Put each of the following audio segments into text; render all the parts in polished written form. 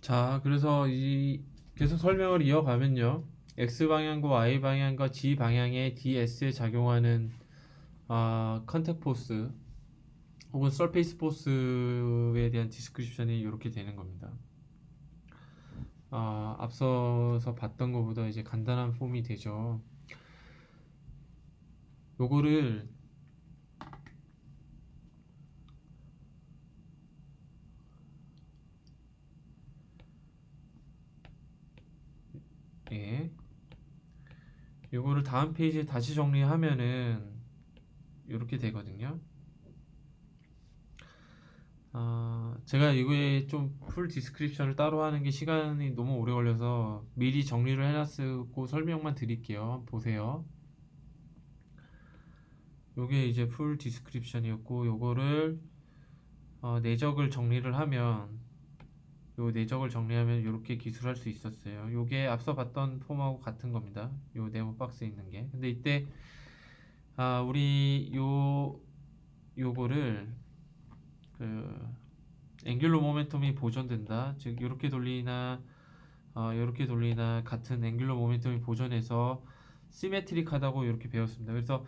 자, 그래서 계속 설명을 이어가면요. X 방향과 Y 방향과 G 방향의 DS에 작용하는 컨택 포스 혹은 서페이스 포스에 대한 디스크립션이 이렇게 되는 겁니다. 앞서서 봤던 것보다 이제 간단한 폼이 되죠. 요거를 예, 요거를 다음 페이지에 다시 정리하면은 이렇게 되거든요. 제가 이거에 좀 풀 디스크립션을 따로 하는 게 시간이 너무 오래 걸려서 미리 정리를 해놨고 설명만 드릴게요. 보세요. 요게 이제 풀 디스크립션이었고, 요거를 내적을 정리를 하면, 요 내적을 정리하면 이렇게 기술할 수 있었어요. 요게 앞서 봤던 폼하고 같은 겁니다. 요 네모 박스에 있는 게. 근데 이때 우리 요거를 그 앵귤러 모멘텀이 보존된다. 즉 이렇게 돌리나 이렇게 돌리나 같은 앵귤러 모멘텀이 보존해서 시메트릭하다고 이렇게 배웠습니다. 그래서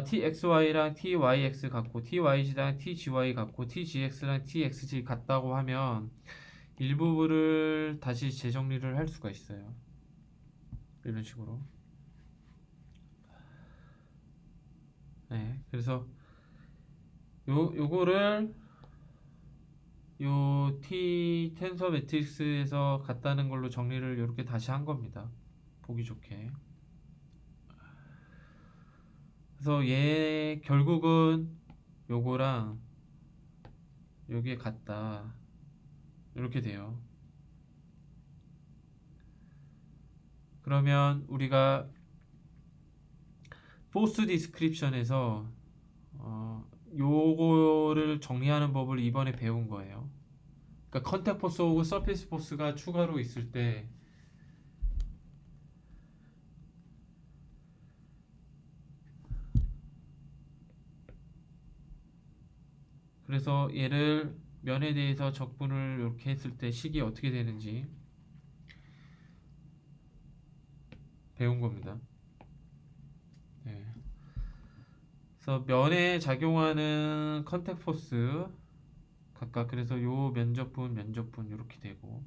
TXY랑 TYX 같고 TYG랑 TGY 같고 TGX랑 TXG 같다고 하면 일부분을 다시 재정리를 할 수가 있어요. 이런 식으로. 네, 그래서 요거를 요 T 텐서 매트릭스에서 같다는 걸로 정리를 이렇게 다시 한 겁니다. 보기 좋게. 그래서 얘 결국은 요거랑 여기에 같다. 이렇게 돼요. 그러면 우리가 포스 디스크립션에서 요거를 정리하는 법을 이번에 배운 거예요. 그러니까 컨택 포스 혹은 서페이스 포스가 추가로 있을 때 그래서 얘를 면에 대해서 적분을 이렇게 했을 때 식이 어떻게 되는지 배운 겁니다. 네. 그래서 면에 작용하는 컨택 포스 각각 그래서 요 면적분 이렇게 되고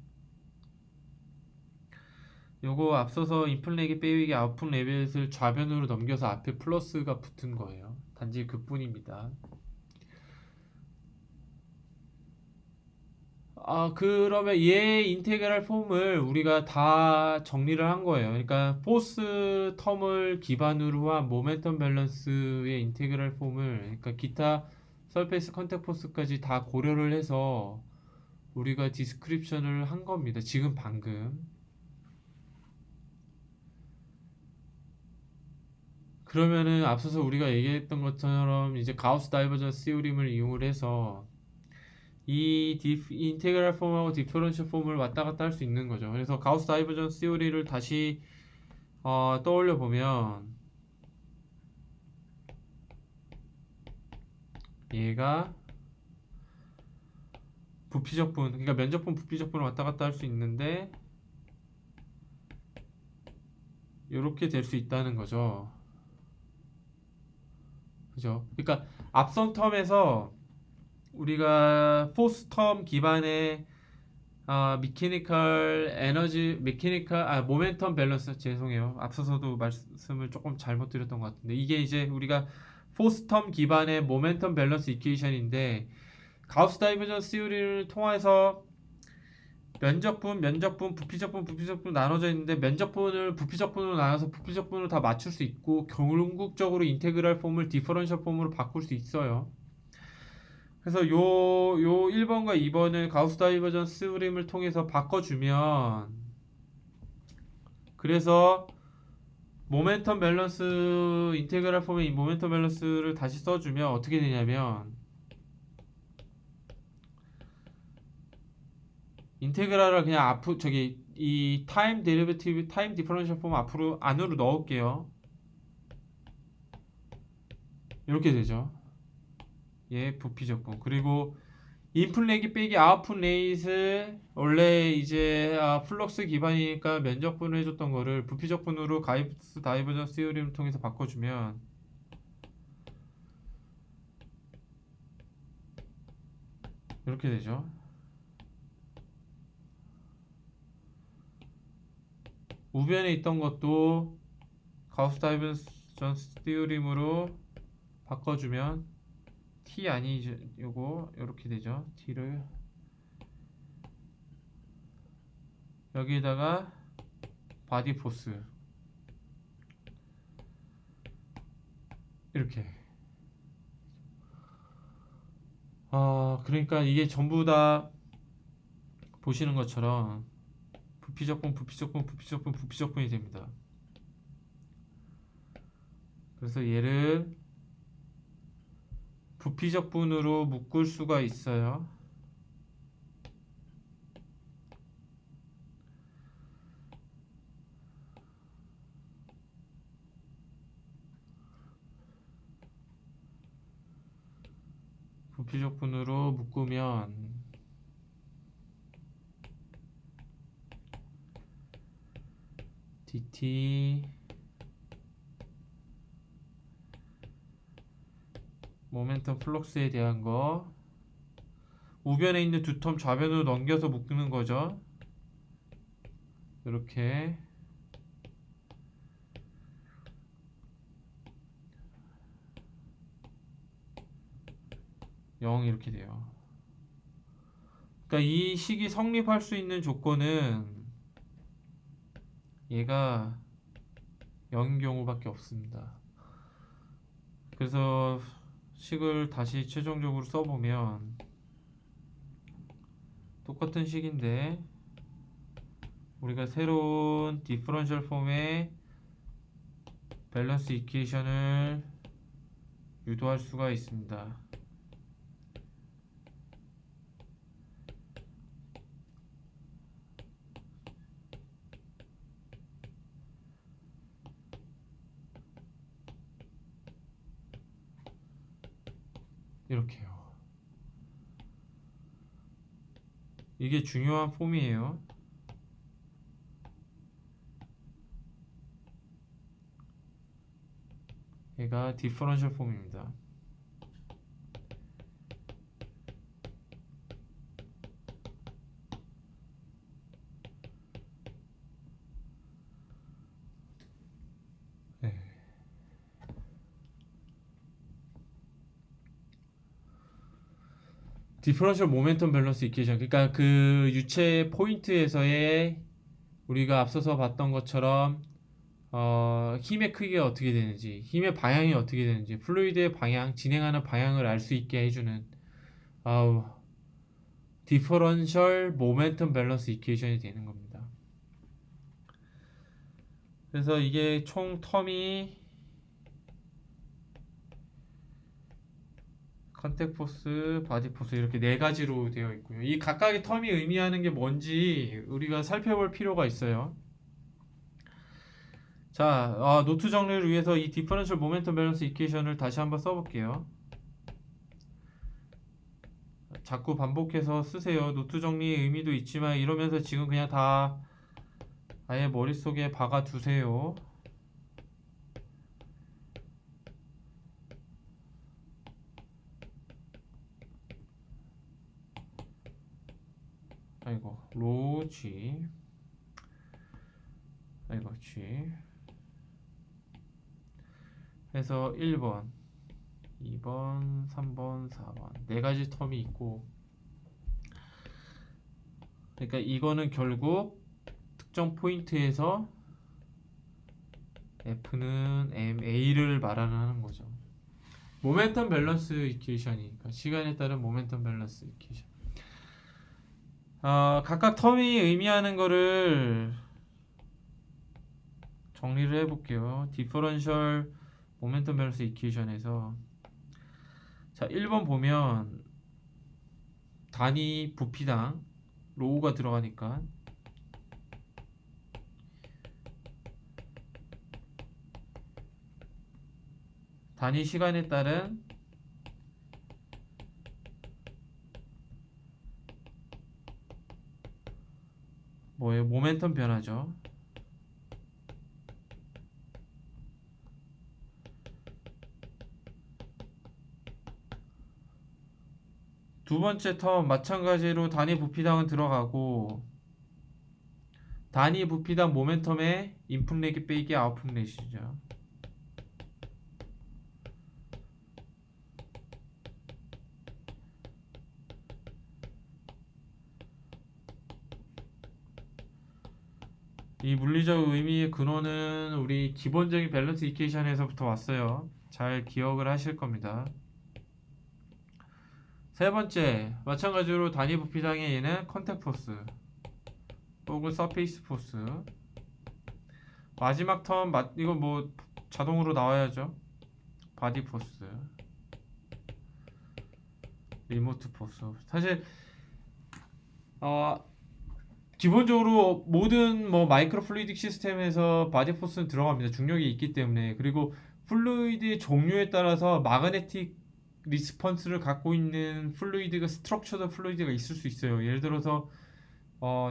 요거 앞서서 인풋렉이 빼위기 아웃풋 레벨을 좌변으로 넘겨서 앞에 플러스가 붙은 거예요. 단지 그뿐입니다. 그러면 얘 인테그랄 폼을 우리가 다 정리를 한 거예요. 그러니까 포스 텀을 기반으로 한 모멘텀 밸런스의 인테그랄 폼을 그러니까 기타 서페이스 컨택 포스까지 다 고려를 해서 우리가 디스크립션을 한 겁니다. 지금 방금. 그러면은 앞서서 우리가 얘기했던 것처럼 이제 가우스 다이버전스 시오림을 이용을 해서 이 인테그랄 폼하고 디퍼런셜 폼을 왔다 갔다 할 수 있는 거죠. 그래서 가우스 다이버전스 시오리를 다시 떠올려 보면 얘가 부피적분, 그러니까 면적분, 부피적분을 왔다 갔다 할 수 있는데 이렇게 될 수 있다는 거죠. 그죠? 그러니까 앞선 텀에서 우리가 포스 텀 기반의 미케니컬 에너지 미케니컬 모멘텀 밸런스 죄송해요. 앞서서도 말씀을 조금 잘못 드렸던 것 같은데 이게 이제 우리가 포스텀 기반의 모멘텀 밸런스 이퀘이션인데 가우스 다이버전스 시오리를 통해서 면적분, 부피적분 나눠져 있는데 면적분을 부피적분으로 나눠서 부피적분으로 다 맞출 수 있고 궁극적으로 인테그랄 폼을 디퍼런셜 폼으로 바꿀 수 있어요. 그래서 요 1번과 2번을 가우스 다이버전스 시오림을 통해서 바꿔주면 그래서 모멘텀 밸런스 인테그랄 폼의 모멘텀 밸런스를 다시 써주면 어떻게 되냐면 인테그랄을 그냥 앞으로 저기 이 타임 데리베티브 타임 디퍼런셜 폼 앞으로 안으로 넣을게요. 이렇게 되죠. 얘 부피적분 그리고 인풋 레이 빼기 아웃풋 레이를 원래 이제 플럭스 기반이니까 면적분을 해줬던 거를 부피적분으로 가이브스 다이버전스 티어림을 통해서 바꿔주면 이렇게 되죠. 우변에 있던 것도 가우스 다이버전스 티어림으로 바꿔주면 T 아니죠. 요거 이렇게 되죠. T를 여기에다가 바디 포스 이렇게. 그러니까 이게 전부 다 보시는 것처럼 부피적분이 됩니다. 그래서 얘를 부피적분으로 묶을 수가 있어요. 부피적분으로 묶으면 dt 모멘텀 플럭스에 대한 거 우변에 있는 두 텀 좌변으로 넘겨서 묶는 거죠. 이렇게 (0) 이렇게 돼요. 그러니까 이 식이 성립할 수 있는 조건은 얘가 0인 경우밖에 없습니다. 그래서 식을 다시 최종적으로 써보면 똑같은 식인데 우리가 새로운 디퍼런셜 폼의 밸런스 이퀘이션을 유도할 수가 있습니다. 이렇게요. 이게 중요한 폼이에요. 얘가 디퍼런셜 폼입니다. 네. 디퍼런셜 모멘텀 밸런스 이퀘이션, 그러니까 그 유체 포인트에서의 우리가 앞서서 봤던 것처럼 힘의 크기가 어떻게 되는지, 힘의 방향이 어떻게 되는지, 플루이드의 방향, 진행하는 방향을 알 수 있게 해주는 디퍼런셜 모멘텀 밸런스 이퀘이션이 되는 겁니다. 그래서 이게 총 텀이 컨택 포스, 바디 포스 이렇게 네 가지로 되어 있고요. 이 각각의 텀이 의미하는 게 뭔지 우리가 살펴볼 필요가 있어요. 자, 노트 정리를 위해서 이 디퍼런셜 모멘텀 밸런스 이퀘이션을 다시 한번 써볼게요. 자꾸 반복해서 쓰세요. 노트 정리의 의미도 있지만 이러면서 지금 그냥 다 아예 머릿속에 박아 두세요. 아이고, 로 G, 아이고 G 해서 1번, 2번, 3번, 4번 네 가지 텀이 있고, 그러니까 이거는 결국 특정 포인트에서 F는 MA를 말하는 거죠. 모멘텀 밸런스 이퀘이션이니까 시간에 따른 모멘텀 밸런스 이퀘이션. 각각 텀이 의미하는 거를 정리를 해볼게요. 디퍼런셜 모멘텀 밸런스 이퀘이션에서 자 1번 보면 단위 부피당 로우가 들어가니까 단위 시간에 따른 뭐예요? 모멘텀 변화죠. 두 번째 텀 마찬가지로 단위 부피당은 들어가고 단위 부피당 모멘텀의 인풋 렉이 빼기 아웃풋 렉이죠. 이 물리적 의미의 근원은 우리 기본적인 밸런스 이퀘이션에서부터 왔어요. 잘 기억을 하실 겁니다. 세 번째, 마찬가지로 단위 부피당의 얘는 컨택 포스 혹은 서페이스 포스. 마지막 텀 이거 뭐 자동으로 나와야죠. 바디 포스, 리모트 포스. 사실 어 기본적으로 모든 뭐 마이크로 플루이딕 시스템에서 바디 포스는 들어갑니다. 중력이 있기 때문에. 그리고 플루이드의 종류에 따라서 마그네틱 리스폰스를 갖고 있는 플루이드가 스트럭처드 플루이드가 있을 수 있어요. 예를 들어서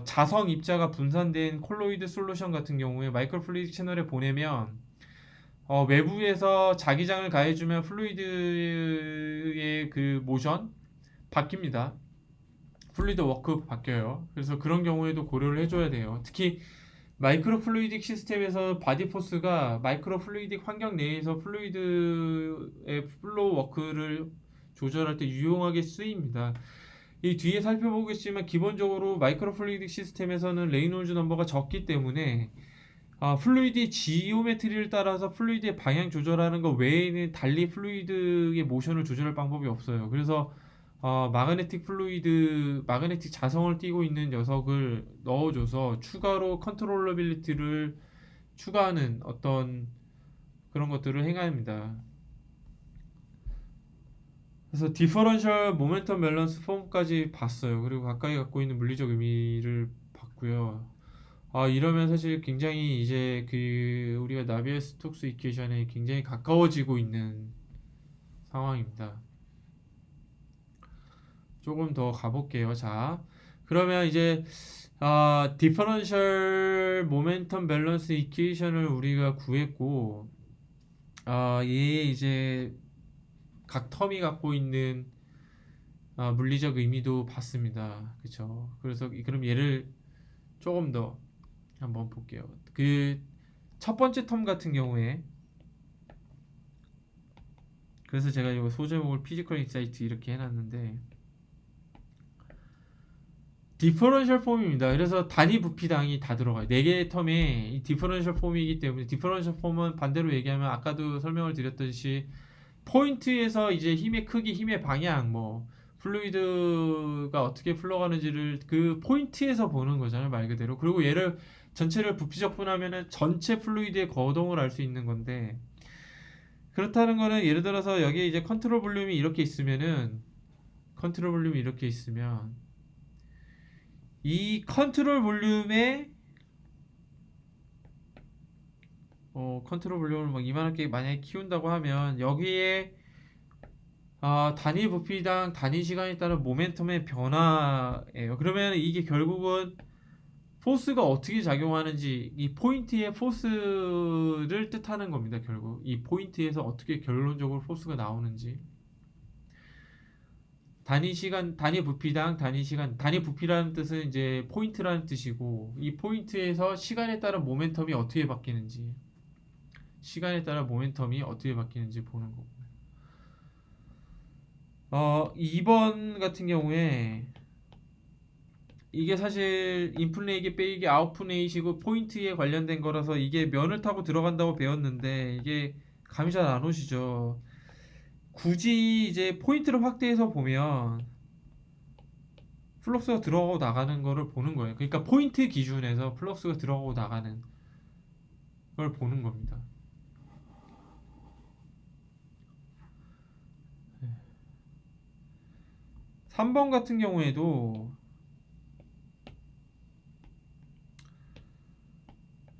자성 입자가 분산된 콜로이드 솔루션 같은 경우에 마이크로 플루이딕 채널에 보내면 외부에서 자기장을 가해주면 플루이드의 그 모션 바뀝니다. 플루이드 워크 바뀌어요. 그래서 그런 경우에도 고려를 해줘야 돼요. 특히 마이크로 플루이딕 시스템에서 바디 포스가 마이크로 플루이딕 환경 내에서 플루이드의 플로우 워크를 조절할 때 유용하게 쓰입니다. 이 뒤에 살펴보겠지만 기본적으로 마이크로 플루이딕 시스템에서는 레이놀즈 넘버가 적기 때문에 플루이드의 지오메트리를 따라서 플루이드의 방향 조절하는 것 외에는 달리 플루이드의 모션을 조절할 방법이 없어요. 그래서 마그네틱 자성을 띠고 있는 녀석을 넣어줘서 추가로 컨트롤러빌리티를 추가하는 어떤 그런 것들을 행합니다. 그래서 디퍼런셜 모멘텀 밸런스 폼까지 봤어요. 그리고 가까이 갖고 있는 물리적 의미를 봤고요. 이러면 사실 굉장히 이제 그 우리가 나비에르 스톡스 이퀘이션에 굉장히 가까워지고 있는 상황입니다. 조금 더 가볼게요. 자, 그러면 이제 디퍼런셜 모멘텀 밸런스 이퀘이션을 우리가 구했고, 얘 이제 각 텀이 갖고 있는 물리적 의미도 봤습니다. 그쵸? 그래서 그럼 얘를 조금 더 한번 볼게요. 그 첫 번째 텀 같은 경우에 그래서 제가 이거 소제목을 피지컬 인사이트 이렇게 해놨는데 디퍼런셜 폼입니다. 그래서 단위 부피당이 다 들어가요. 4개의 텀에 이 디퍼런셜 폼이기 때문에 디퍼런셜 폼은 반대로 얘기하면 아까도 설명을 드렸듯이 포인트에서 이제 힘의 크기, 힘의 방향, 뭐 플루이드가 어떻게 흘러가는지를 그 포인트에서 보는 거잖아요, 말 그대로. 그리고 얘를 전체를 부피적분하면은 전체 플루이드의 거동을 알 수 있는 건데 그렇다는 거는 예를 들어서 여기에 이제 컨트롤 볼륨이 이렇게 있으면은 컨트롤 볼륨이 이렇게 있으면 이 컨트롤 볼륨에 컨트롤 볼륨을 막 이만하게 만약에 키운다고 하면 여기에 단위 부피당 단위 시간에 따른 모멘텀의 변화예요. 그러면 이게 결국은 포스가 어떻게 작용하는지 이 포인트의 포스를 뜻하는 겁니다. 결국 이 포인트에서 어떻게 결론적으로 포스가 나오는지 단위 시간, 단위 부피당 단위 시간, 단위 부피라는 뜻은 이제 포인트라는 뜻이고 이 포인트에서 시간에 따른 모멘텀이 어떻게 바뀌는지 시간에 따라 모멘텀이 어떻게 바뀌는지 보는 거고 2번 같은 경우에 이게 사실 인풋 레이기 빼기 아웃풋 레이시고 포인트에 관련된 거라서 이게 면을 타고 들어간다고 배웠는데 이게 감이 잘 안 오시죠. 굳이 이제 포인트를 확대해서 보면 플럭스가 들어가고 나가는 거를 보는 거예요. 그러니까 포인트 기준에서 플럭스가 들어가고 나가는 걸 보는 겁니다. 3번 같은 경우에도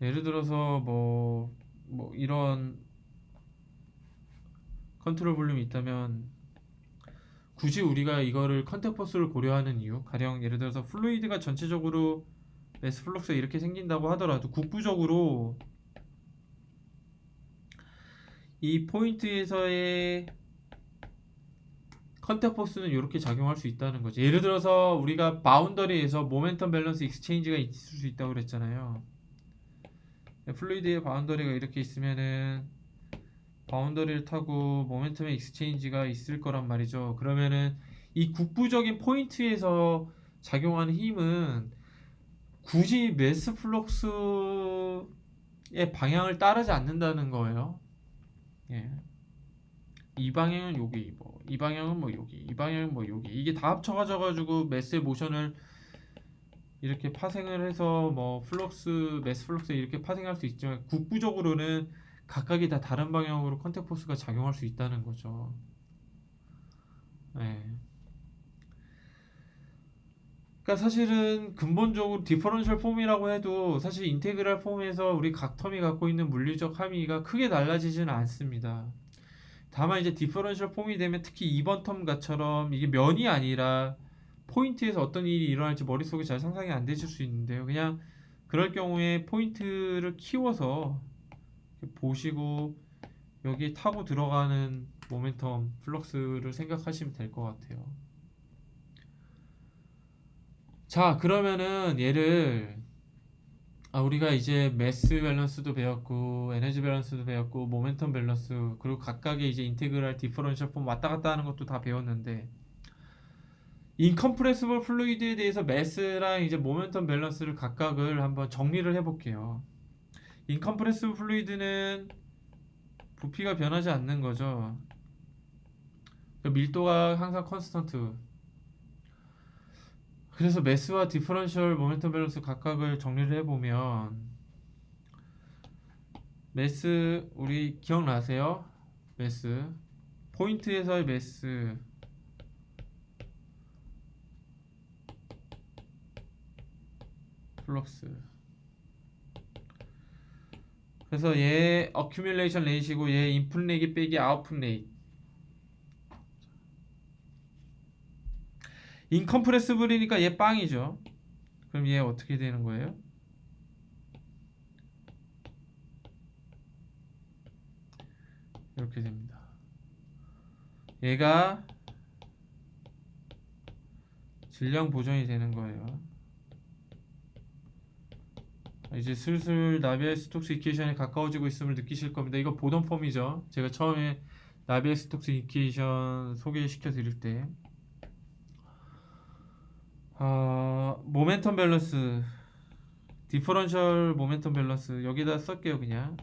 예를 들어서 뭐 이런 컨트롤 볼륨이 있다면 굳이 우리가 이거를 컨택 포스를 고려하는 이유 가령 예를 들어서 플루이드가 전체적으로 매스 플럭스가 이렇게 생긴다고 하더라도 국부적으로 이 포인트에서의 컨택 포스는 이렇게 작용할 수 있다는 거죠. 예를 들어서 우리가 바운더리에서 모멘텀 밸런스 익스체인지가 있을 수 있다고 그랬잖아요. 플루이드의 바운더리가 이렇게 있으면은 바운더리를 타고 모멘텀의 익스체인지가 있을 거란 말이죠. 그러면은 이 국부적인 포인트에서 작용하는 힘은 굳이 매스 플럭스의 방향을 따르지 않는다는 거예요. 예. 이 방향은 여기, 뭐 이 방향은 뭐 여기, 이 방향은 뭐 여기, 이게 다 합쳐가지고 매스의 모션을 이렇게 파생을 해서 뭐 매스 플럭스에 이렇게 파생할 수 있지만 국부적으로는 각각이 다 다른 방향으로 컨택 포스가 작용할 수 있다는 거죠. 네. 그러니까 사실은 근본적으로 디퍼런셜 폼이라고 해도 사실 인테그랄 폼에서 우리 각 텀이 갖고 있는 물리적 함의가 크게 달라지지는 않습니다. 다만 이제 디퍼런셜 폼이 되면 특히 2번 텀가처럼 이게 면이 아니라 포인트에서 어떤 일이 일어날지 머릿속에 잘 상상이 안 되실 수 있는데요. 그냥 그럴 경우에 포인트를 키워서 보시고 여기 타고 들어가는 모멘텀 플럭스를 생각하시면 될 것 같아요. 자, 그러면은 얘를 우리가 이제 매스 밸런스도 배웠고 에너지 밸런스도 배웠고 모멘텀 밸런스 그리고 각각의 이제 인테그랄 디퍼런셜 폼 왔다 갔다 하는 것도 다 배웠는데 인컴프레시블 플루이드에 대해서 매스랑 이제 모멘텀 밸런스를 각각을 한번 정리를 해볼게요. 인컴프레시블 플루이드는 부피가 변하지 않는 거죠. 밀도가 항상 컨스턴트. 그래서 매스와 디퍼런셜 모멘텀 밸런스 각각을 정리를 해보면 매스 우리 기억나세요? 매스 포인트에서의 매스 플럭스. 그래서 얘 어큐뮬레이션 레이시고 얘 인풋 레이 빼기 아웃풋 레이. 인컴프레시블이니까 얘 빵이죠. 그럼 얘 어떻게 되는 거예요? 이렇게 됩니다. 얘가 질량 보정이 되는 거예요. 이제 슬슬 나비엘 스톡스 이퀘이션에 가까워지고 있음을 느끼실 겁니다. 이거 보던 폼이죠. 제가 처음에 나비엘 스톡스 이퀘이션 소개시켜 드릴 때 모멘텀 밸런스 디퍼런셜 모멘텀 밸런스 여기다 쓸게요. 그냥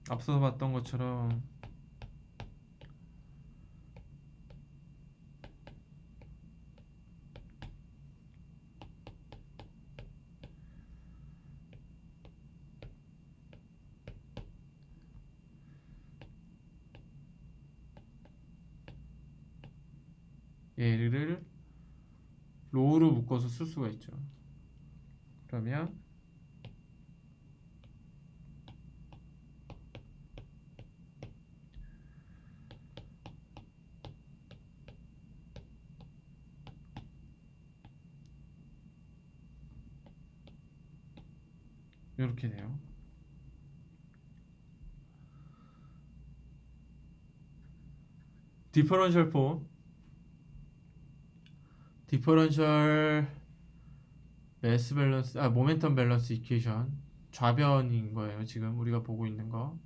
앞서 봤던 것처럼 얘를 로우로 묶어서 쓸 수가 있죠. 그러면 이렇게 돼요. 디퍼런셜 폼 디퍼런셜 매스 밸런스 모멘텀 밸런스 이퀘이션 좌변인 거예요. 지금 우리가 보고 있는 거.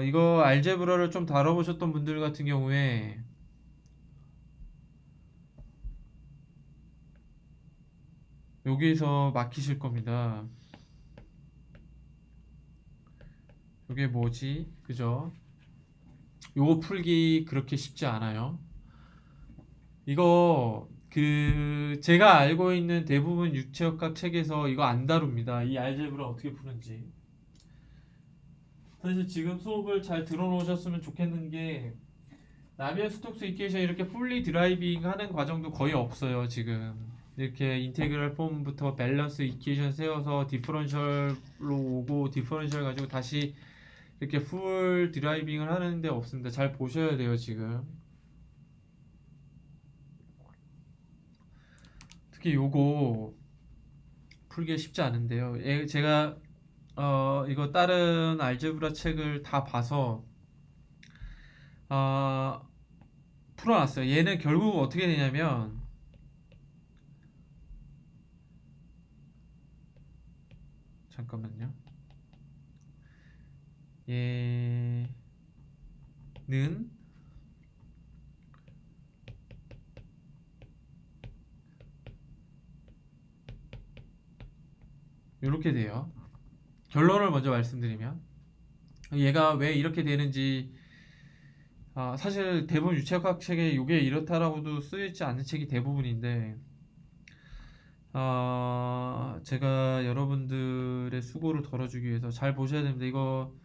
이거 알제브라를 좀 다뤄보셨던 분들 같은 경우에 여기서 막히실 겁니다. 이게 뭐지? 그죠? 요거 풀기 그렇게 쉽지 않아요. 이거 제가 알고 있는 대부분 육체역학 책에서 이거 안 다룹니다. 이 알제브라 어떻게 푸는지. 사실 지금 수업을 잘 들어놓으셨으면 좋겠는 게 나비엘 스톡스 이퀘이션 이렇게 풀리 드라이빙 하는 과정도 거의 없어요. 지금 이렇게 인테그럴 폼부터 밸런스 이퀘이션 세워서 디퍼런셜로 오고 디퍼런셜 가지고 다시 이렇게 풀 드라이빙을 하는데 없습니다. 잘 보셔야 돼요 지금. 특히 요거 풀기가 쉽지 않은데요. 제가 이거 다른 알제브라 책을 다 봐서 풀어놨어요. 얘는 결국 어떻게 되냐면 잠깐만요. 얘는 이렇게 돼요. 결론을 먼저 말씀드리면 얘가 왜 이렇게 되는지 사실 대부분 유체학 책에 이게 이렇다라고도 쓰여있지 않는 책이 대부분인데 제가 여러분들의 수고를 덜어주기 위해서 잘 보셔야 됩니다. 이거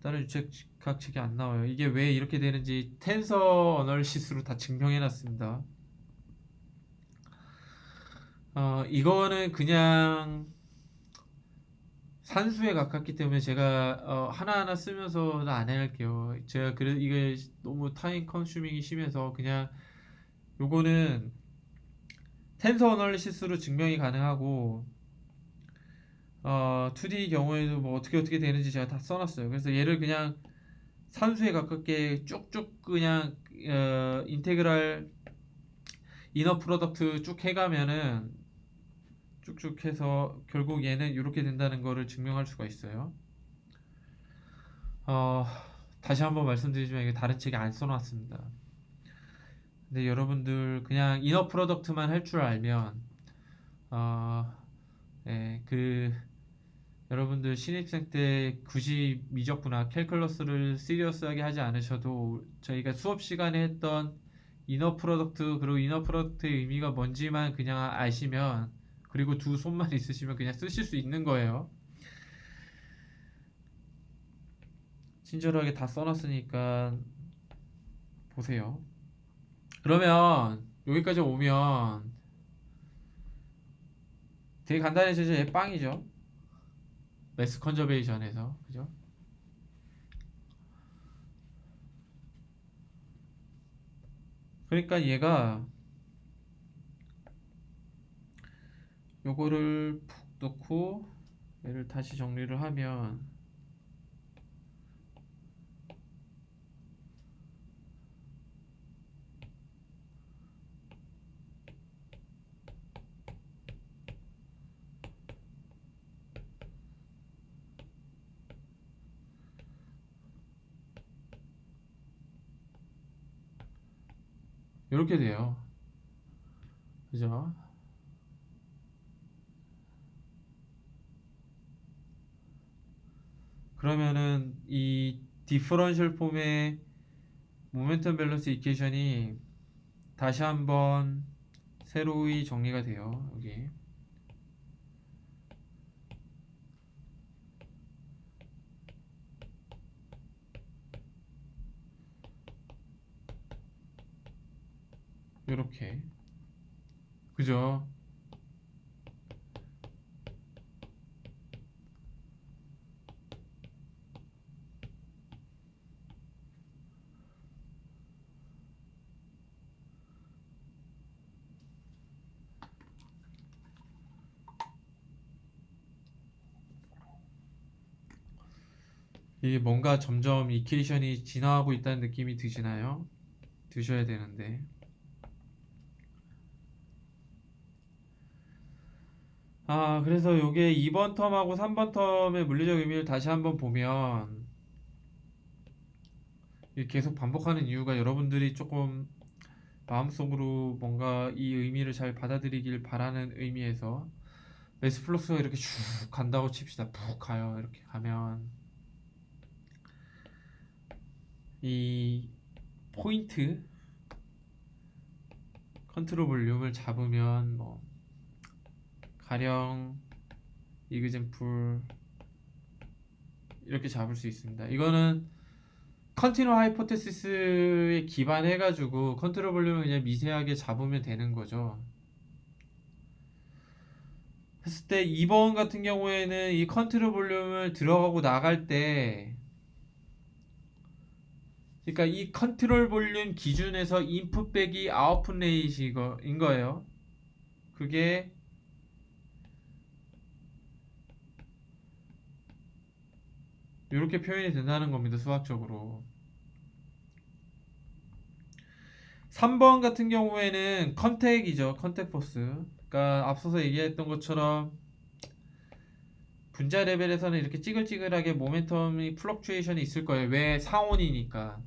다른 유체학 책이 안 나와요. 이게 왜 이렇게 되는지 텐서 어널리시스로 다 증명해놨습니다. 이거는 그냥 산수에 가깝기 때문에 제가 하나하나 쓰면서는 안 할게요. 제가 이게 너무 타임 컨슈밍이 심해서 그냥 요거는 텐서 어널리시스로 증명이 가능하고 2D 경우에도 뭐 어떻게 되는지 제가 다 써놨어요. 그래서 얘를 그냥 산수에 가깝게 쭉쭉 그냥 인테그랄 이너 프로덕트 쭉 해가면은 쭉쭉 해서 결국 얘는 이렇게 된다는 거를 증명할 수가 있어요. 다시 한번 말씀드리지만 이게 다른 책에 안 써놨습니다. 근데 여러분들 그냥 이너 프로덕트만 할 줄 알면 여러분들 신입생 때 굳이 미적분학 캘큘러스를 시리어스하게 하지 않으셔도 저희가 수업 시간에 했던 이너 프로덕트 그리고 이너 프로덕트의 의미가 뭔지만 그냥 아시면 그리고 두 손만 있으시면 그냥 쓰실 수 있는 거예요. 친절하게 다 써놨으니까 보세요. 그러면 여기까지 오면 되게 간단해지죠. 얘 빵이죠. 매스 컨저베이션에서 그죠? 그러니까 얘가 요거를 푹 넣고 얘를 다시 정리를 하면 이렇게 돼요. 그죠? 그러면은 이 디퍼런셜 폼의 모멘텀 밸런스 이퀘이션이 다시 한번 새로이 정리가 돼요. 여기 이렇게 그죠? 이게 뭔가 점점 이퀘이션이 진화하고 있다는 느낌이 드시나요? 드셔야 되는데 그래서 요게 2번 텀하고 3번 텀의 물리적 의미를 다시 한번 보면 이게 계속 반복하는 이유가 여러분들이 조금 마음속으로 뭔가 이 의미를 잘 받아들이길 바라는 의미에서 매스 플럭스가 이렇게 쭉 간다고 칩시다. 푹 가요. 이렇게 가면 이 포인트 컨트롤 볼륨을 잡으면 뭐 가령 이그젠플 이렇게 잡을 수 있습니다. 이거는 컨티뉴 하이포테시스에 기반해가지고 컨트롤 볼륨을 그냥 미세하게 잡으면 되는 거죠. 했을 때 2번 같은 경우에는 이 컨트롤 볼륨을 들어가고 나갈 때, 그러니까 이 컨트롤 볼륨 기준에서 인풋 빼기 아웃풋 레이시인 거예요. 그게 이렇게 표현이 된다는 겁니다, 수학적으로. 3번 같은 경우에는 컨택이죠. 컨택 포스. 그러니까 앞서서 얘기했던 것처럼 분자 레벨에서는 이렇게 찌글찌글하게 모멘텀이 플럭추에이션이 있을 거예요. 왜? 상온이니까.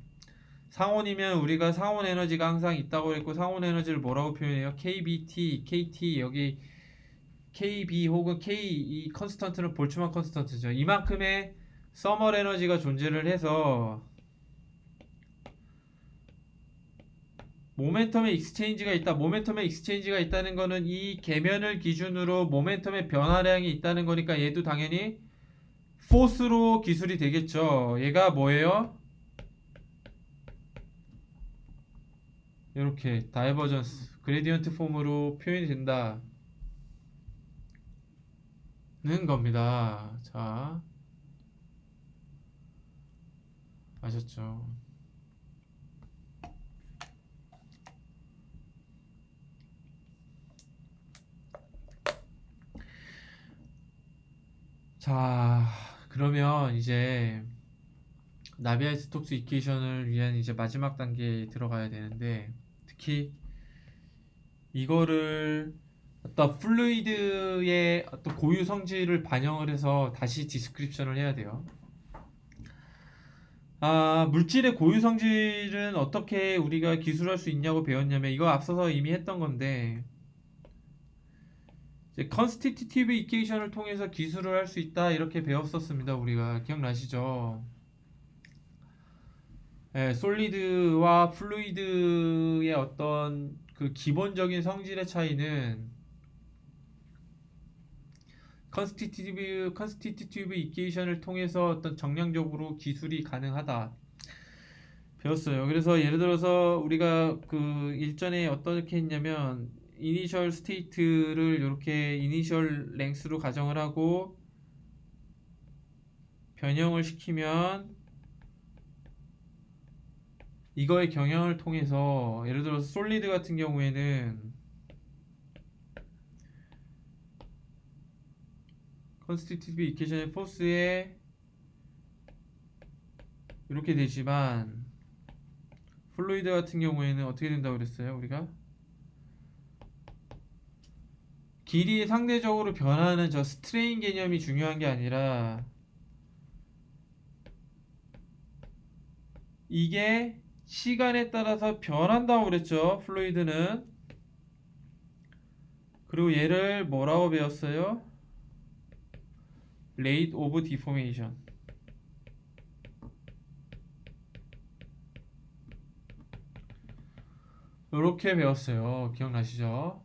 상온이면 우리가 상온 에너지가 항상 있다고 했고, 상온 에너지를 뭐라고 표현해요? KBT, KT, 여기 KB 혹은 K, 이 컨스턴트는 볼츠만 컨스턴트죠. 이만큼의 서멀 에너지가 존재를 해서 모멘텀의 익스체인지가 있다. 모멘텀의 익스체인지가 있다는 거는 이 계면을 기준으로 모멘텀의 변화량이 있다는 거니까 얘도 당연히 포스로 기술이 되겠죠. 얘가 뭐예요? 이렇게 다이버전스 그레디언트 폼으로 표현이 된다는 겁니다. 자, 아셨죠? 자, 그러면 이제 나비아이 스톡스 이퀘이션을 위한 이제 마지막 단계에 들어가야 되는데, 특히 이거를 어떤 플루이드의 어떤 고유 성질을 반영을 해서 다시 디스크립션을 해야 돼요. 물질의 고유 성질은 어떻게 우리가 기술할 수 있냐고 배웠냐면, 이거 앞서서 이미 했던 건데, 이제 컨스티튜티브 이퀘이션을 통해서 기술을 할 수 있다 이렇게 배웠었습니다. 우리가 기억나시죠? 예, 솔리드와 플루이드의 어떤 그 기본적인 성질의 차이는 컨스티튜티브 이퀘이션을 통해서 어떤 정량적으로 기술이 가능하다 배웠어요. 그래서 예를 들어서 우리가 그 일전에 어떻게 했냐면, 이니셜 스테이트를 이렇게 이니셜 랭스로 가정을 하고 변형을 시키면 이거의 경향을 통해서, 예를 들어서 솔리드 같은 경우에는 컨스티튜티브 이퀘이션의 포스에 이렇게 되지만, 플루이드 같은 경우에는 어떻게 된다고 그랬어요? 우리가 길이 상대적으로 변하는 저 스트레인 개념이 중요한 게 아니라, 이게 시간에 따라서 변한다고 그랬죠. 플루이드는. 그리고 얘를 뭐라고 배웠어요? Rate of Deformation. 이렇게 배웠어요. 기억나시죠?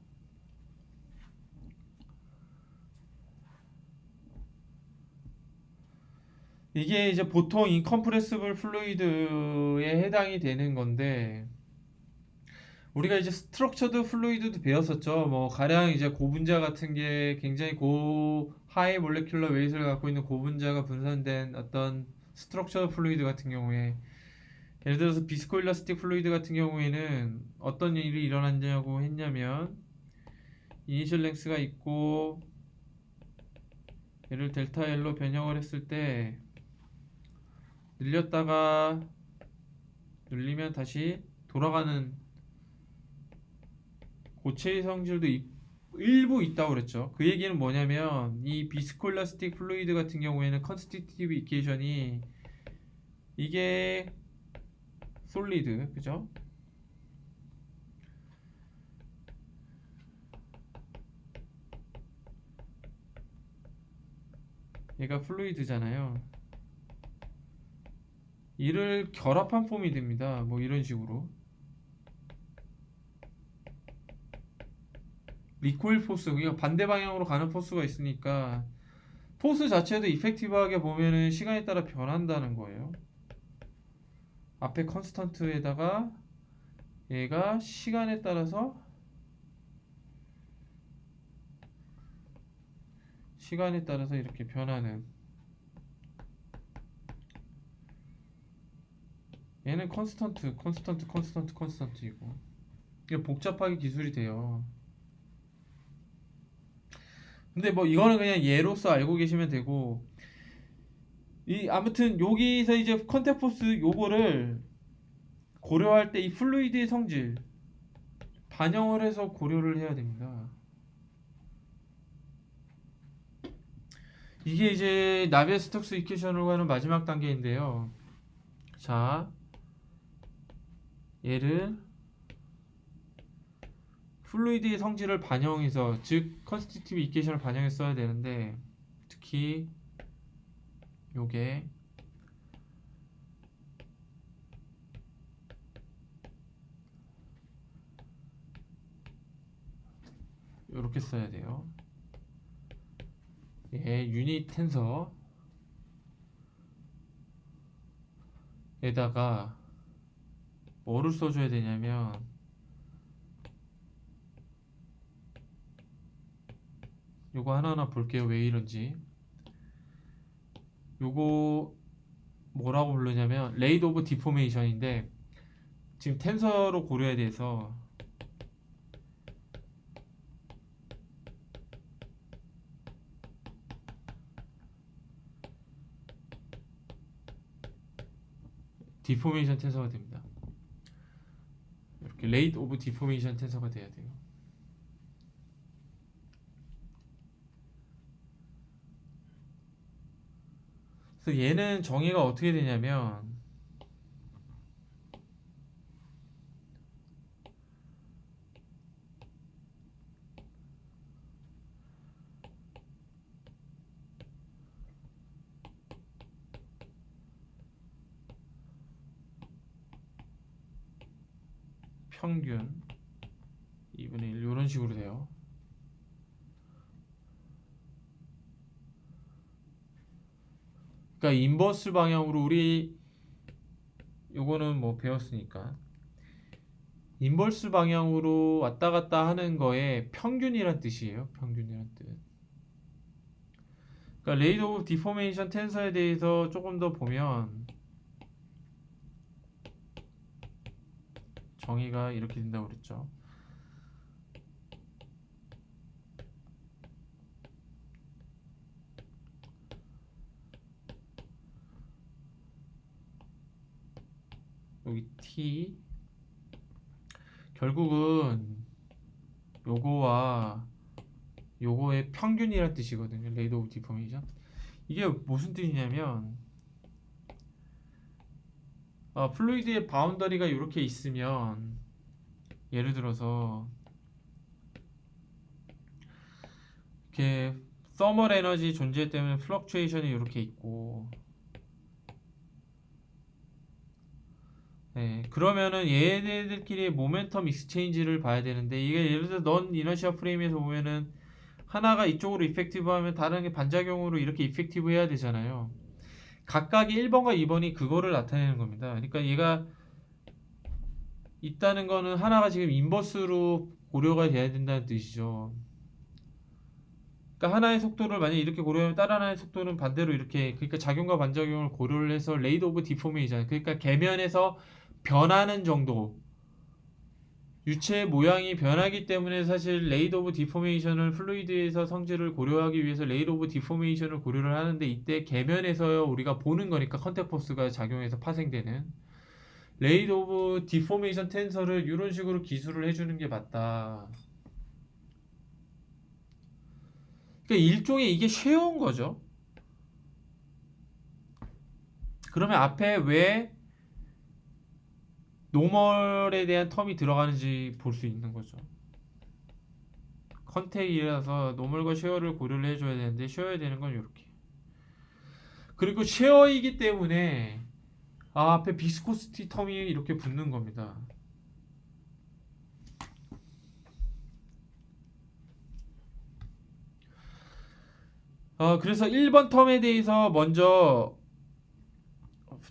이게 이제 보통 인컴프레시블 플루이드에 해당이 되는 건데, 우리가 이제 스트럭처드 플루이드도 배웠었죠. 뭐 가령 이제 고분자 같은 게 굉장히 고 하이 몰레큘러 웨이트를 갖고 있는 고분자가 분산된 어떤 스트럭처드 플루이드 같은 경우에, 예를 들어서 비스코일라스틱 플루이드 같은 경우에는 어떤 일이 일어났냐고 했냐면, 이니셜 랭스가 있고 얘를 델타 L로 변형을 했을 때 늘렸다가 눌리면 다시 돌아가는 고체의 성질도 일부 있다고 그랬죠. 그 얘기는 뭐냐면, 이 비스콜라스틱 플루이드 같은 경우에는 컨스티튜티브 이퀘이션이, 이게 솔리드, 그죠? 얘가 플루이드잖아요. 이를 결합한 폼이 됩니다. 뭐 이런 식으로. 리코일 포스, 그러니까 반대 방향으로 가는 포스가 있으니까 포스 자체도 이펙티브하게 보면은 시간에 따라 변한다는 거예요. 앞에 컨스턴트에다가 얘가 시간에 따라서 시간에 따라서 이렇게 변하는, 얘는 컨스턴트이고, 이게 복잡하게 기술이 돼요. 근데 뭐 이거는 그냥 예로서 알고 계시면 되고, 이 아무튼 여기서 이제 컨택포스 요거를 고려할 때 이 플루이드의 성질 반영을 해서 고려를 해야 됩니다. 이게 이제 나비에스톡스 이퀘이션으로 하는 마지막 단계인데요. 자, 얘를 플루이드의 성질을 반영해서, 즉 컨스티튜티브 이퀘이션을 반영해서 써야 되는데, 특히 요게 요렇게 써야 돼요. 예, 유닛 텐서에다가 뭐를 써줘야 되냐면, 요거 하나하나 볼게요. 왜 이런지. 요거 뭐라고 부르냐면 레이드 오브 디포메이션인데, 지금 텐서로 고려해야 돼서 디포메이션 텐서가 됩니다. 이렇게 레이드 오브 디포메이션 텐서가 돼야 돼요. 그래서 얘는 정의가 어떻게 되냐면, 평균 2분의 1 이런 식으로 돼요. 그러니까 인버스 방향으로, 우리 요거는 뭐 배웠으니까 인버스 방향으로 왔다 갔다 하는 거에 평균이란 뜻이에요. 평균이란 뜻. 그러니까 레이드 오브 디포메이션 텐서에 대해서 조금 더 보면 정의가 이렇게 된다고 그랬죠. 여기 T 결국은 요거와 요거의 평균이란 뜻이거든요. 레이드 오브 디포메이션. 이게 무슨 뜻이냐면, 플루이드의 바운더리가 이렇게 있으면, 예를 들어서 이렇게 서멀 에너지 존재 때문에 플럭추에이션이 이렇게 있고, 네, 그러면은 얘네들끼리 모멘텀 익스체인지를 봐야 되는데, 이게 예를 들어 넌 이너시아 프레임에서 보면은 하나가 이쪽으로 이펙티브하면 다른 게 반작용으로 이렇게 이펙티브 해야 되잖아요. 각각의 1번과 2번이 그거를 나타내는 겁니다. 그러니까 얘가 있다는 거는 하나가 지금 인버스로 고려가 돼야 된다는 뜻이죠. 그러니까 하나의 속도를 만약에 이렇게 고려하면 다른 하나의 속도는 반대로 이렇게, 그러니까 작용과 반작용을 고려를 해서 레이드 오브 디포메이션, 그러니까 계면에서 변하는 정도, 유체의 모양이 변하기 때문에 사실 레이드 오브 디포메이션을 플루이드에서 성질을 고려하기 위해서 레이드 오브 디포메이션을 고려를 하는데, 이때 계면에서 우리가 보는 거니까 컨택 포스가 작용해서 파생되는 레이드 오브 디포메이션 텐서를 이런 식으로 기술을 해주는 게 맞다. 그러니까 일종의 이게 쉐어인 거죠. 그러면 앞에 왜 노멀에 대한 텀이 들어가는지 볼 수 있는 거죠. 컨택이라서 노멀과 쉐어를 고려를 해줘야 되는데, 쉐어야 되는 건 이렇게. 그리고 쉐어이기 때문에 앞에 비스코시티 텀이 이렇게 붙는 겁니다. 그래서 1번 텀에 대해서 먼저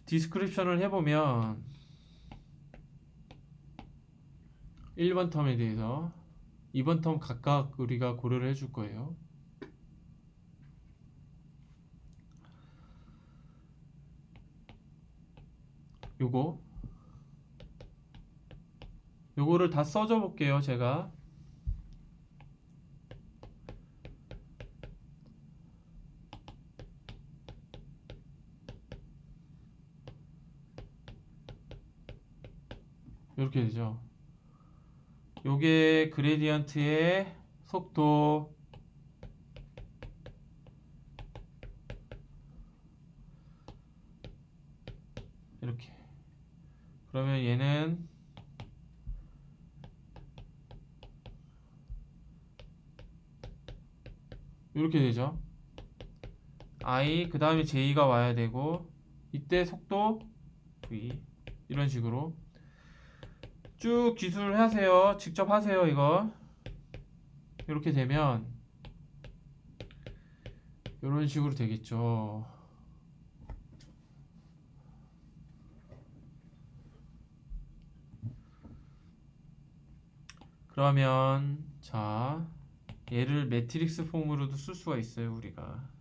디스크립션을 해보면, 1번 텀에 대해서 2번 텀 각각 우리가 고려를 해줄 거예요. 요거 요거를 다 써줘 볼게요. 제가 이렇게 되죠. 요게 그레디언트의 속도, 이렇게. 그러면 얘는 이렇게 되죠. I 그 다음에 J가 와야 되고, 이때 속도 V, 이런 식으로 쭉 기술을 하세요. 직접 하세요. 이거 이렇게 되면 이런 식으로 되겠죠. 그러면 자, 얘를 매트릭스 폼으로도 쓸 수가 있어요. 우리가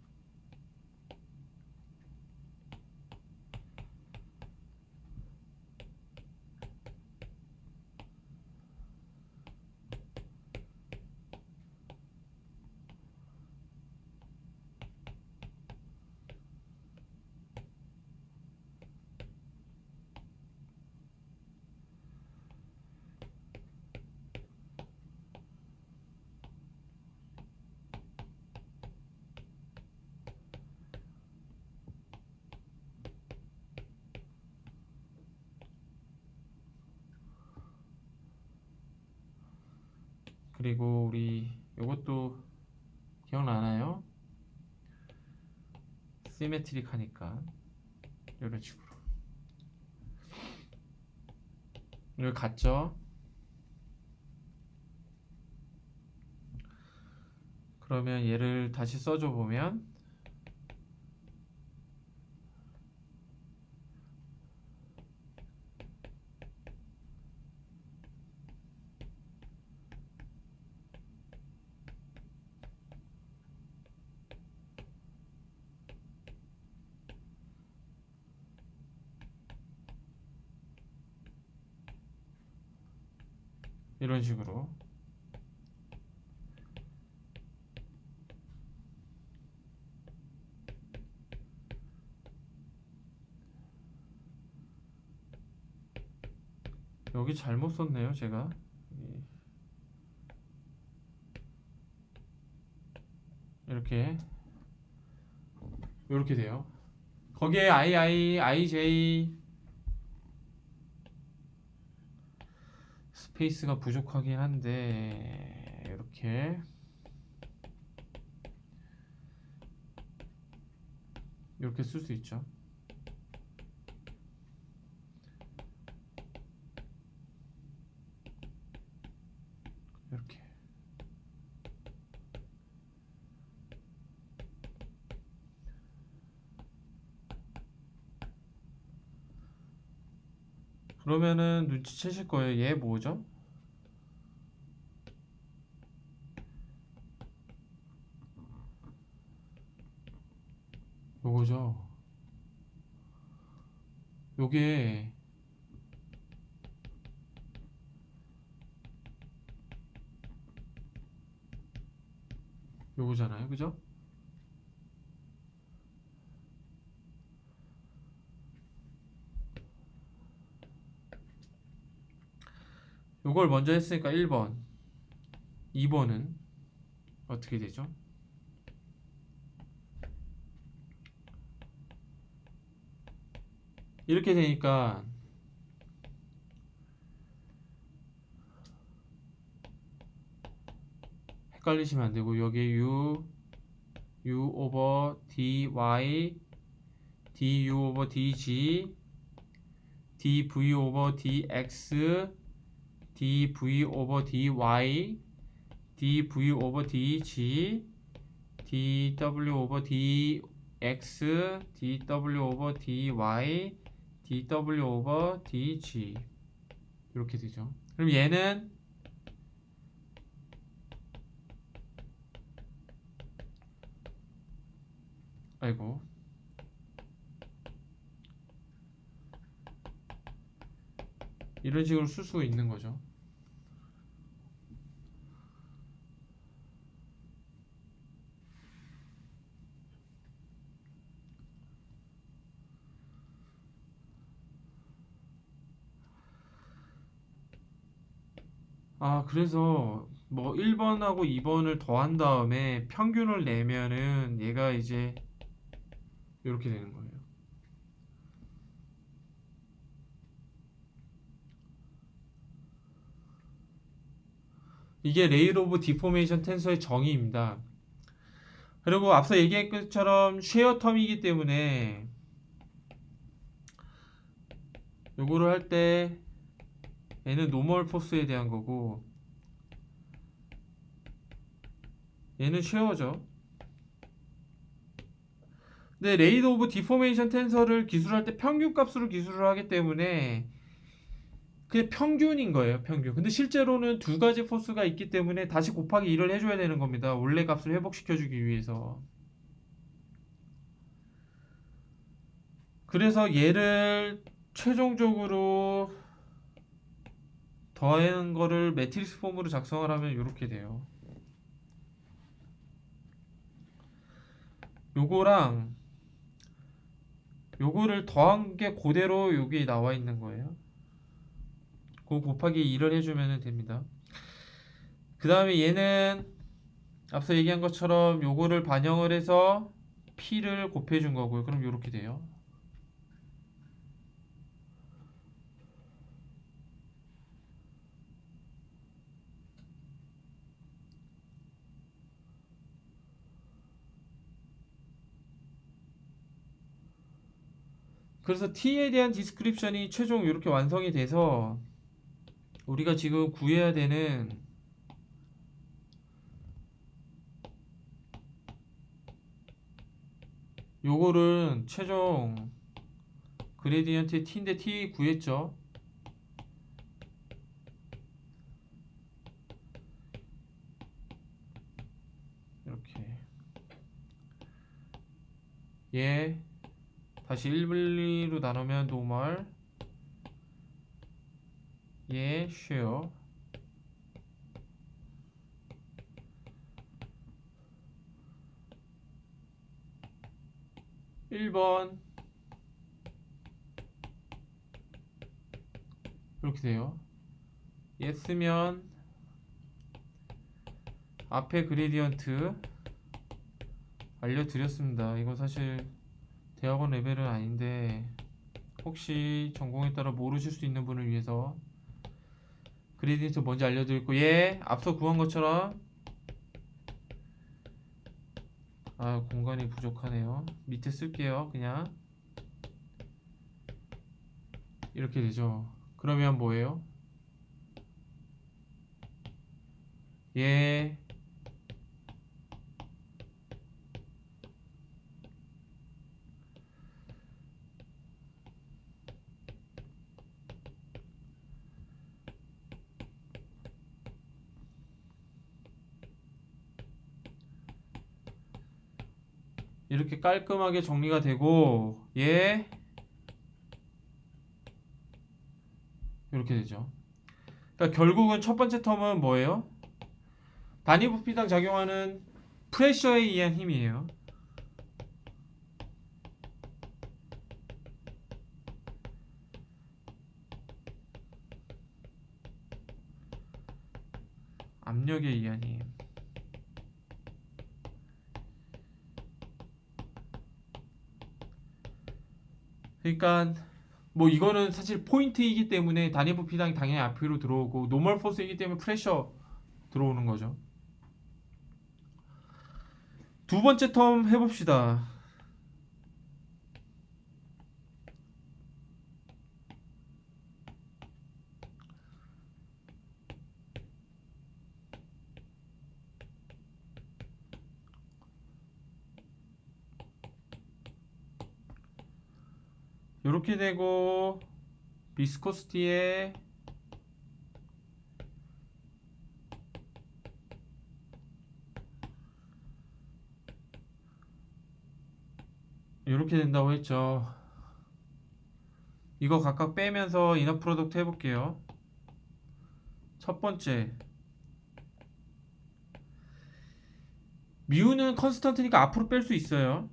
그리고 우리 요것도 기억나나요? 시메트릭 하니까 이런 식으로 여기 갔죠? 그러면 얘를 다시 써줘 보면 이런 식으로 여기 잘못 썼네요. 제가 이렇게 이렇게 돼요. 거기에 IJ 스페이스가 부족하긴 한데 이렇게 쓸 수 있죠. 이렇게. 그러면은 눈치채실 거예요. 얘 뭐죠? 요거죠. 요게 요거잖아요. 그죠? 요걸 먼저 했으니까 1번. 2번은 어떻게 되죠? 이렇게 되니까 헷갈리시면 안 되고 여기에 U 오버 dy du 오버 dg dv 오버 dx dv 오버 dy dv 오버 dg dw 오버 dx dw 오버 dy dw 오버 dg 이렇게 되죠. 그럼 얘는 아이고 이런 식으로 쓸 수 있는 거죠. 그래서 뭐 1번하고 2번을 더한 다음에 평균을 내면은 얘가 이제 이렇게 되는 거예요. 이게 레일 오브 디포메이션 텐서의 정의입니다. 그리고 앞서 얘기한 것처럼 쉐어 텀이기 때문에 요거를 할 때 얘는 노멀 포스에 대한 거고 얘는 쉐어죠. 근데 레일 오브 디포메이션 텐서를 기술할 때 평균값으로 기술을 하기 때문에 그게 평균인 거예요, 평균. 근데 실제로는 두 가지 포스가 있기 때문에 다시 곱하기 1을 해줘야 되는 겁니다. 원래 값을 회복시켜주기 위해서. 그래서 얘를 최종적으로 더한 거를 매트릭스 폼으로 작성을 하면 이렇게 돼요. 요거랑 요거를 더한 게 그대로 여기 나와 있는 거예요. 그거 곱하기 1을 해주면 됩니다. 그 다음에 얘는 앞서 얘기한 것처럼 요거를 반영을 해서 P를 곱해준 거고요. 그럼 이렇게 돼요. 그래서 T에 대한 디스크립션이 최종 이렇게 완성이 돼서 우리가 지금 구해야 되는 요거는 최종 그레디언트의 T인데 T 구했죠. 이렇게 얘 다시 1분리로 나누면 노멀 얘 쉐어 1번 이렇게 돼요. 얘 쓰면 앞에 그레디언트 알려드렸습니다. 이거 사실 대학원 레벨은 아닌데 혹시 전공에 따라 모르실 수 있는 분을 위해서 그레디언트 뭔지 알려드렸고 얘 앞서 구한 것처럼 공간이 부족하네요. 밑에 쓸게요. 그냥 이렇게 되죠. 그러면 뭐예요? 얘 이렇게 깔끔하게 정리가 되고 얘 이렇게 되죠. 그러니까 결국은 첫 번째 텀은 뭐예요? 단위 부피당 작용하는 프레셔에 의한 힘이에요. 압력에 의한 힘. 그러니까 뭐 이거는 사실 포인트이기 때문에 단위 부피당이 당연히 앞으로 들어오고 노멀 포스이기 때문에 프레셔 들어오는 거죠. 두 번째 텀 해봅시다. 이렇게 되고 비스코스티에 이렇게 된다고 했죠. 이거 각각 빼면서 이너 프로덕트 해볼게요. 첫 번째, 뮤는 컨스턴트니까 앞으로 뺄 수 있어요.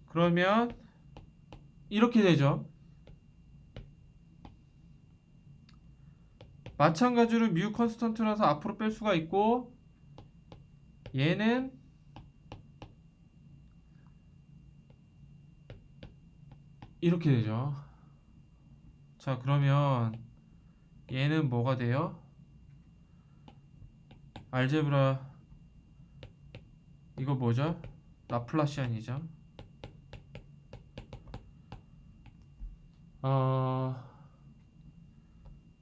그러면 이렇게 되죠. 마찬가지로 뮤 컨스턴트라서 앞으로 뺄 수가 있고, 얘는 이렇게 되죠. 자, 그러면 얘는 뭐가 돼요? 알제브라, 이거 뭐죠? 라플라시안이죠.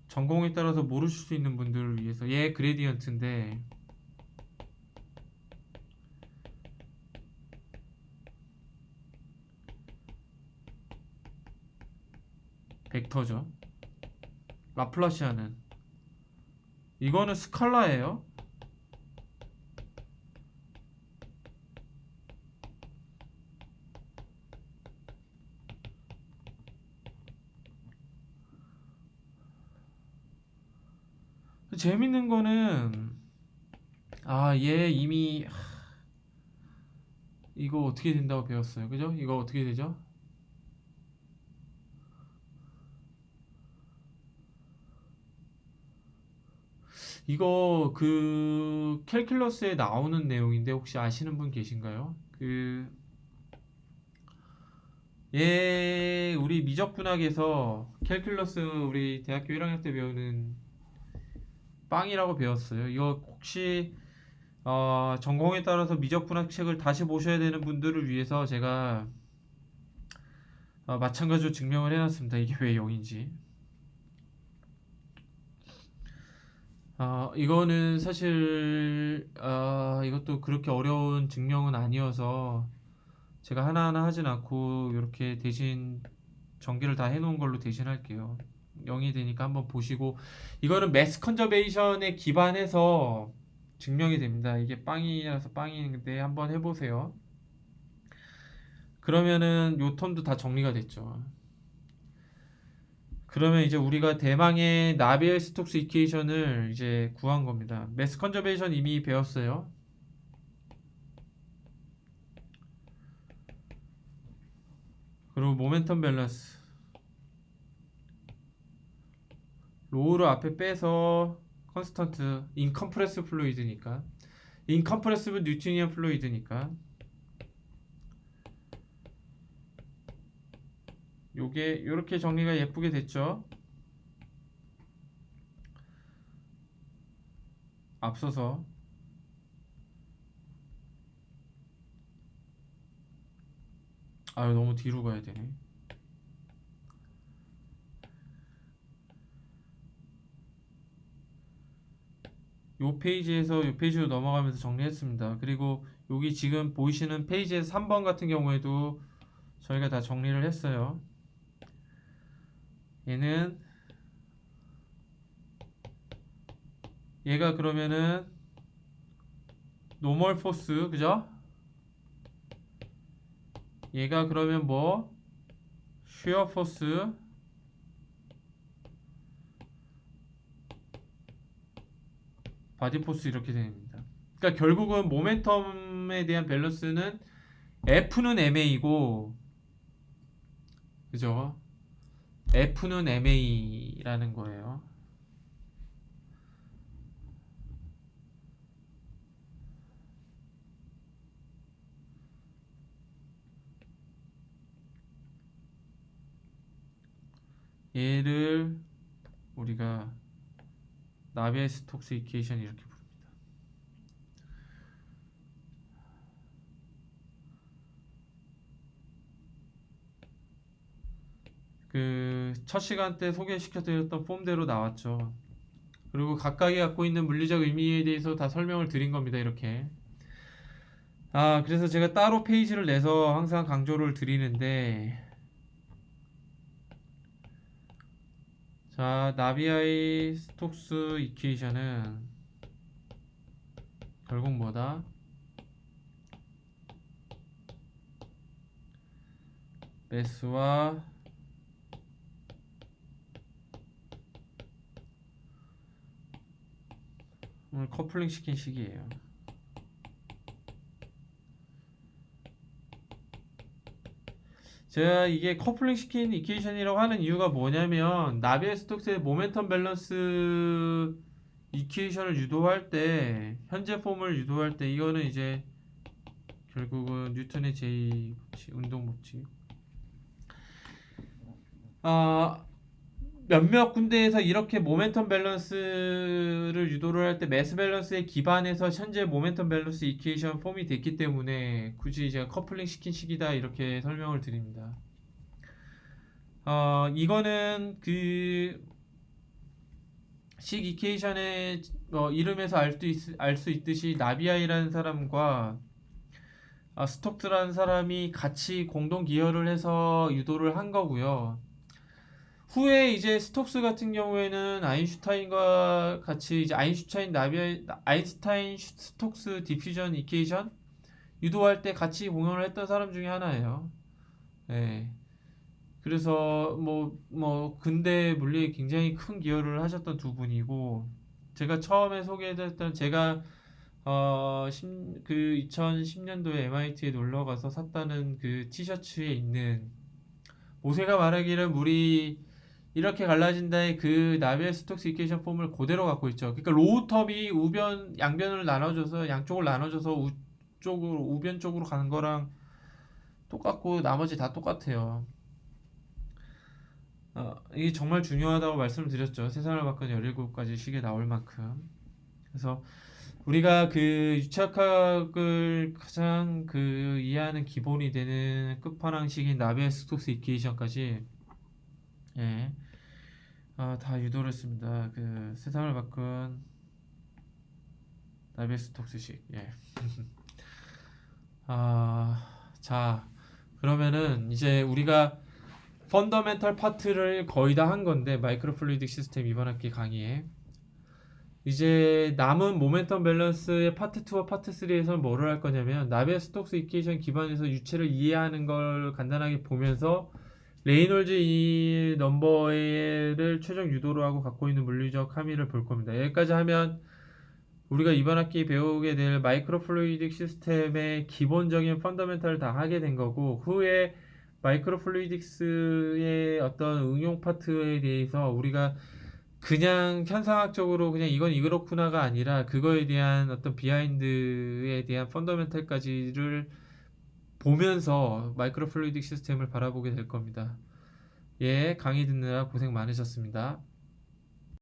전공에 따라서 모르실 수 있는 분들을 위해서 얘 그레디언트인데, 벡터죠. 라플라시안은 이거는 스칼라예요. 재밌는 거는 얘 이미 이거 어떻게 된다고 배웠어요. 그죠? 이거 어떻게 되죠? 이거 그 캘큘러스에 나오는 내용인데 혹시 아시는 분 계신가요? 우리 미적분학에서 캘큘러스 우리 대학교 1학년 때 배우는 빵이라고 배웠어요. 이거 혹시 전공에 따라서 미적분학 책을 다시 보셔야 되는 분들을 위해서 제가 마찬가지로 증명을 해놨습니다. 이게 왜 0인지. 이거는 사실 이것도 그렇게 어려운 증명은 아니어서 제가 하나하나 하진 않고 이렇게 대신 전개를 다 해놓은 걸로 대신 할게요. 0이 되니까 한번 보시고, 이거는 매스 컨저베이션에 기반해서 증명이 됩니다. 이게 빵이라서 빵인데 한번 해보세요. 그러면은 요 텀도 다 정리가 됐죠. 그러면 이제 우리가 대망의 나비엘 스톡스 이퀘이션을 이제 구한 겁니다. 매스 컨저베이션 이미 배웠어요. 그리고 모멘텀 밸런스, 로우를 앞에 빼서 컨스턴트, 인컴프레스 플루이드니까, 인컴프레스브 뉴트니언 플루이드니까 요게 요렇게 정리가 예쁘게 됐죠. 앞서서 너무 뒤로 가야 되네. 요 페이지에서 요 페이지로 넘어가면서 정리했습니다. 그리고 여기 지금 보이시는 페이지에서 3번 같은 경우에도 저희가 다 정리를 했어요. 얘가 그러면은 노멀 포스, 그죠? 얘가 그러면 뭐 쉬어 포스, 바디 포스 이렇게 됩니다. 그러니까 결국은 모멘텀에 대한 밸런스는 F는 MA고, 그죠? F는 MA라는 거예요. 얘를 우리가 나비엘 스톡스 이퀘이션 이렇게 부릅니다. 그 첫 시간 때 소개시켜드렸던 폼대로 나왔죠. 그리고 각각이 갖고 있는 물리적 의미에 대해서 다 설명을 드린 겁니다. 이렇게. 그래서 제가 따로 페이지를 내서 항상 강조를 드리는데, 자, 나비아의 스톡스 이퀘이션은 결국 뭐다? 매스와 오늘 커플링 시킨 식이에요. 제가 이게 커플링 시킨 이퀘이션이라고 하는 이유가 뭐냐면 나비의 스톡스의 모멘텀 밸런스 이퀘이션을 유도할 때 현재 폼을 유도할 때 이거는 이제 결국은 뉴턴의 제2법칙 운동 법칙 아 몇몇 군데에서 이렇게 모멘텀 밸런스를 유도를 할 때 매스 밸런스에 기반해서 현재 모멘텀 밸런스 이퀘이션 폼이 됐기 때문에 굳이 제가 커플링 시킨 식이다 이렇게 설명을 드립니다. 이거는 그 식 이퀘이션의 이름에서 알 수 있듯이 나비아이라는 사람과 스톡스라는 사람이 같이 공동 기여를 해서 유도를 한 거고요. 후에 이제 스톡스 같은 경우에는 아인슈타인과 같이 이제 아인슈타인 스톡스 디퓨전 이퀘이션 유도할 때 같이 공연을 했던 사람 중에 하나예요. 네. 그래서 근대 물리에 굉장히 큰 기여를 하셨던 두 분이고 제가 처음에 소개해드렸던 제가 그 2010년도에 MIT에 놀러 가서 샀다는 그 티셔츠에 있는 모세가 말하기를 물이 이렇게 갈라진다의 그 나비의 스톡스 이퀘이션 폼을 그대로 갖고 있죠. 그러니까 로우텀이 양변을 나눠줘서 양쪽을 나눠줘서 우변 쪽으로 가는 거랑 똑같고 나머지 다 똑같아요. 이게 정말 중요하다고 말씀드렸죠. 세상을 바꾼 17가지 식에 나올 만큼. 그래서 우리가 그 유착학을 가장 그 이해하는 기본이 되는 끝판왕식인 나비의 스톡스 이퀘이션까지 예. 다 유도를 했습니다. 그 세상을 바꾼 나비의 스톡스식. 예. 자, 그러면은 이제 우리가 펀더멘탈 파트를 거의 다 한 건데 마이크로 플루이딕 시스템 이번 학기 강의에 이제 남은 모멘텀 밸런스의 파트 2와 파트 3에서는 뭐를 할 거냐면 나비의 스톡스 이퀘이션 기반에서 유체를 이해하는 걸 간단하게 보면서 레이놀즈 이 넘버를 최종 유도로 하고 갖고 있는 물리적 함의를 볼 겁니다. 여기까지 하면 우리가 이번 학기 배우게 될 마이크로 플루이딕 시스템의 기본적인 펀더멘탈을 다 하게 된 거고 후에 마이크로 플루이딕스의 어떤 응용 파트에 대해서 우리가 그냥 현상학적으로 그냥 이건 이렇구나가 아니라 그거에 대한 어떤 비하인드에 대한 펀더멘탈까지를 보면서 마이크로 플루이딕 시스템을 바라보게 될 겁니다. 예, 강의 듣느라 고생 많으셨습니다.